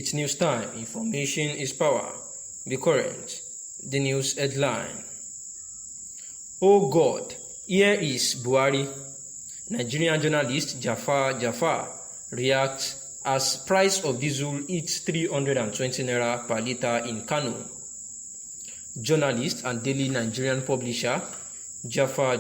It's news time. Information is power. Be current. The news headline. Oh God, here is Buhari. Nigerian journalist Jafar reacts as price of diesel hits 320 naira per litre in Kano. Journalist and daily Nigerian publisher Jafar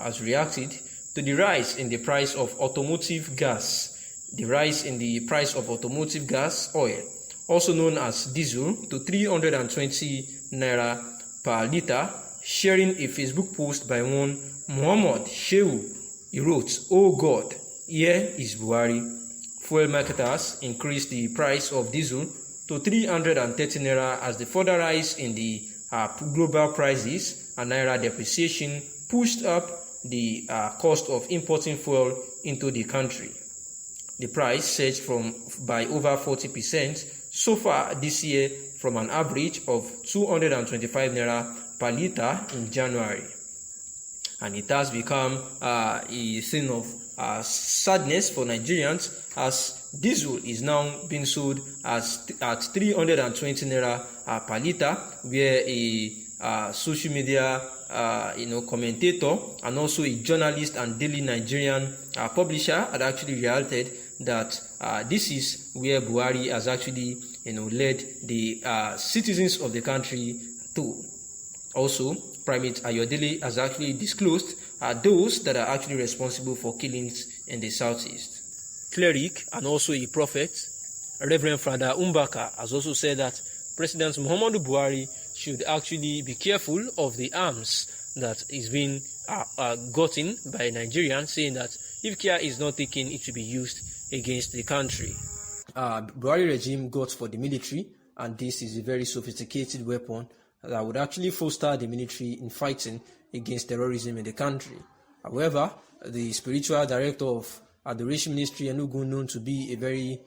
has reacted to the rise in the price of automotive gas. The rise in the price of automotive gas oil, also known as diesel, to 320 naira per litre. Sharing a Facebook post by one Muhammad Shehu, he wrote, "Oh God, here is Buhari." Fuel marketers increased the price of diesel to 330 naira as the further rise in the global prices and naira depreciation pushed up the cost of importing fuel into the country. The price surged by over 40% so far this year, from an average of 225 naira per litre in January. And it has become a thing of sadness for Nigerians, as diesel is now being sold at 320 naira per litre, where a social media commentator and also a journalist and daily Nigerian publisher had actually reacted that this is where Buhari has actually led the citizens of the country to. Also, Primate Ayodele has actually disclosed those that are actually responsible for killings in the southeast. Cleric and also a prophet, Reverend Father Umbaka, has also said that President Muhammadu Buhari should actually be careful of the arms that is being gotten by Nigerians, saying that if care is not taken, it will be used against the country. Buhari regime got for the military, and this is a very sophisticated weapon that would actually foster the military in fighting against terrorism in the country. However, the spiritual director of Adoration Ministry, Enugu, known to be a very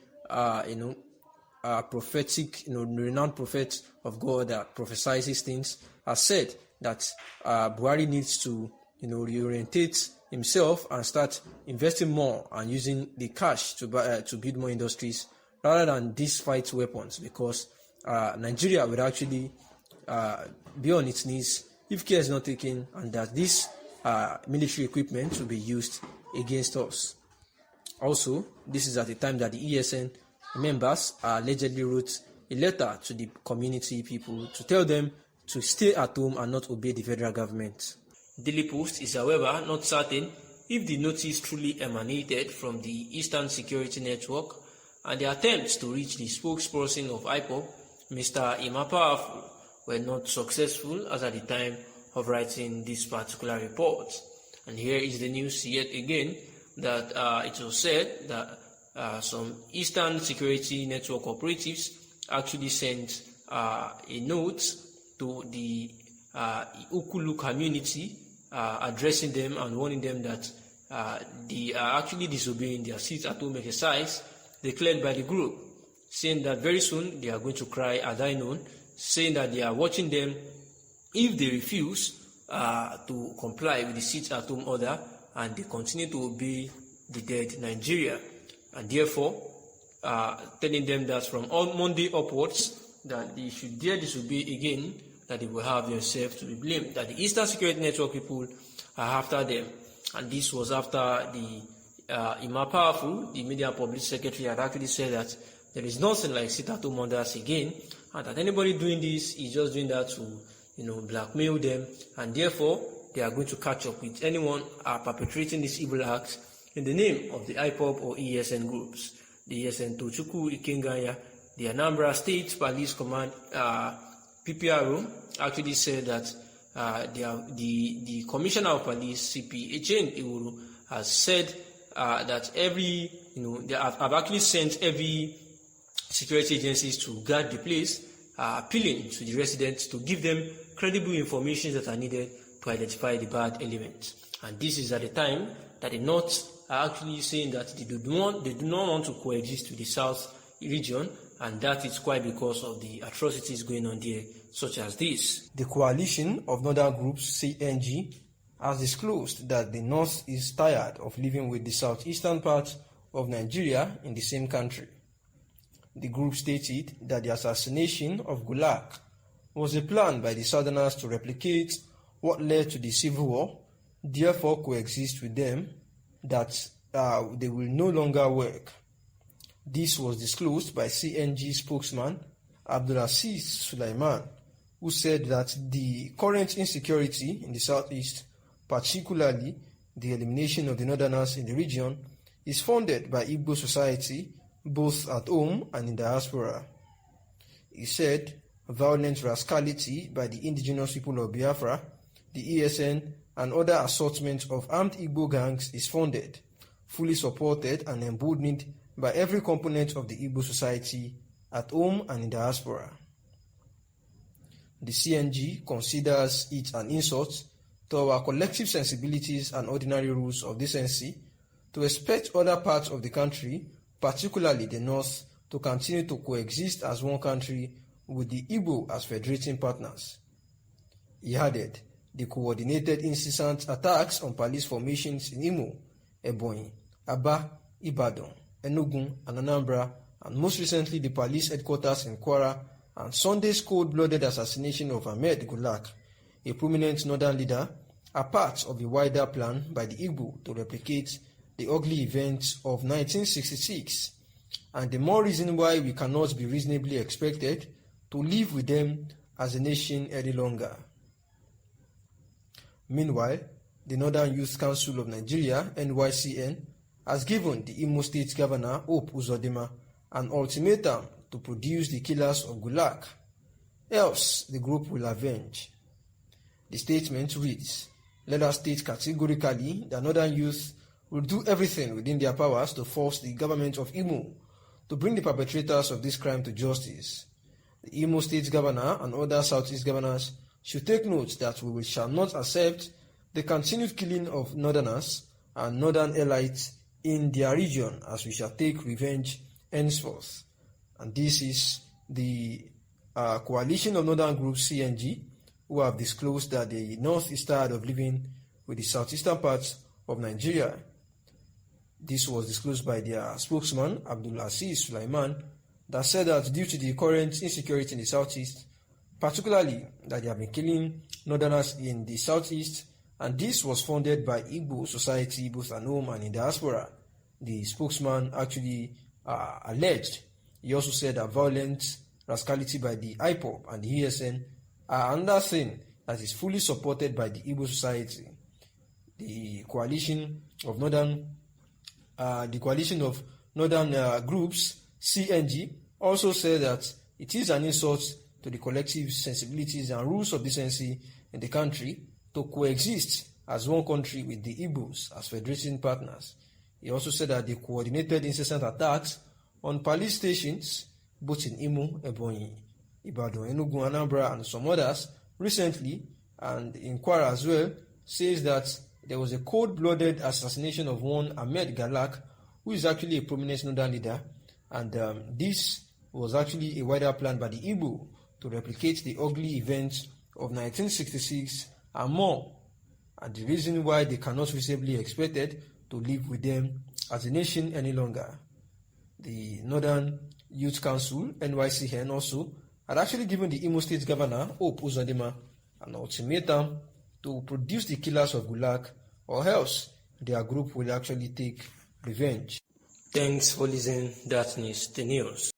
prophetic, renowned prophet of God that prophesies things, has said that Buhari needs to reorientate himself and start investing more and using the cash to build more industries rather than these fight weapons, because Nigeria would actually be on its knees if care is not taken, and that this military equipment will be used against us. Also, this is at the time that the ESN members allegedly wrote a letter to the community people to tell them to stay at home and not obey the federal government. Daily Post is, however, not certain if the notice truly emanated from the Eastern Security Network, and the attempts to reach the spokesperson of IPOB, Mr. Powerful, were not successful as at the time of writing this particular report. And here is the news yet again, that it was said that some Eastern Security Network operatives actually sent a note to the Ukulu community, addressing them and warning them that they are actually disobeying their sit-at-home exercise declared by the group, saying that very soon they are going to cry as I know, saying that they are watching them if they refuse to comply with the sit-at-home order and they continue to obey the dead Nigeria, and therefore telling them that from on Monday upwards that they should dare disobey again, that they will have themselves to be blamed, that the Eastern Security Network people are after them. And this was after the Imam Powerful, the media public secretary, had actually said that there is nothing like sit-at-home orders again, and that anybody doing this is just doing that to blackmail them, and therefore they are going to catch up with anyone perpetrating this evil act in the name of the IPOB or ESN groups. The ESN Tochukwu Ikenganya, the Anambra State Police Command PPRO, actually said that the Commissioner of Police, CP Echen Iwuru, has said that they have actually sent every security agencies to guard the place, appealing to the residents to give them credible information that are needed to identify the bad elements. And this is at the time that the North are actually saying that they do not want to coexist with the South region, and that is quite because of the atrocities going on there, such as this. The coalition of northern groups, CNG, has disclosed that the North is tired of living with the southeastern part of Nigeria in the same country. the group stated that the assassination of Gulag was a plan by the Southerners to replicate what led to the Civil War, therefore coexist with them, that they will no longer work. This was disclosed by CNG spokesman Abdulaziz Sulaiman, who said that the current insecurity in the southeast, particularly the elimination of the northerners in the region, is funded by Igbo society both at home and in diaspora. He said violent rascality by the indigenous people of Biafra, the ESN, and other assortments of armed Igbo gangs is funded, fully supported and emboldened by every component of the Igbo society at home and in diaspora. The CNG considers it an insult to our collective sensibilities and ordinary rules of decency to expect other parts of the country, particularly the North, to continue to coexist as one country with the Igbo as federating partners. He added, the coordinated incessant attacks on police formations in Imo, Ebonyi, Aba, Ibadan, Enugu, and Anambra, and most recently the police headquarters in Kwara, and Sunday's cold-blooded assassination of Ahmed Gulag, a prominent northern leader, are part of a wider plan by the Igbo to replicate the ugly events of 1966, and the more reason why we cannot be reasonably expected to live with them as a nation any longer. Meanwhile, the Northern Youth Council of Nigeria, NYCN, has given the Imo State Governor, Hope Uzodinma, an ultimatum to produce the killers of Gulag, else the group will avenge. The statement reads, let us state categorically that Northern youth will do everything within their powers to force the government of Imo to bring the perpetrators of this crime to justice. The Imo State Governor and other Southeast governors should take note that we shall not accept the continued killing of Northerners and Northern elites in their region, as we shall take revenge henceforth. And this is the coalition of Northern groups, CNG, who have disclosed that the North is tired of living with the southeastern parts of Nigeria. This was disclosed by their spokesman, Abdulaziz Sulaiman, that said that due to the current insecurity in the southeast, particularly that they have been killing northerners in the southeast, and this was funded by Igbo society both at home and in diaspora, the spokesman actually alleged. He also said that violent rascality by the IPOB and the ESN are another thing that is fully supported by the Igbo society. The coalition of northern groups, CNG, also said that it is an insult to the collective sensibilities and rules of decency in the country to coexist as one country with the Igbos as federating partners. He also said that the coordinated incessant attacks on police stations, both in Imo, Ebonyi, Ibadan, Enugu, Anambra, and some others recently, and in Kwara as well, says that there was a cold-blooded assassination of one Ahmed Gulag, who is actually a prominent northern leader, and this was actually a wider plan by the Igbo to replicate the ugly events of 1966 and more, and the reason why they cannot reasonably expected to live with them as a nation any longer. The Northern Youth Council, NYCN, also had actually given the Imo State Governor, Hope Uzodinma, an ultimatum to produce the killers of Gulag, or else their group will actually take revenge. Thanks for listening. That is the news.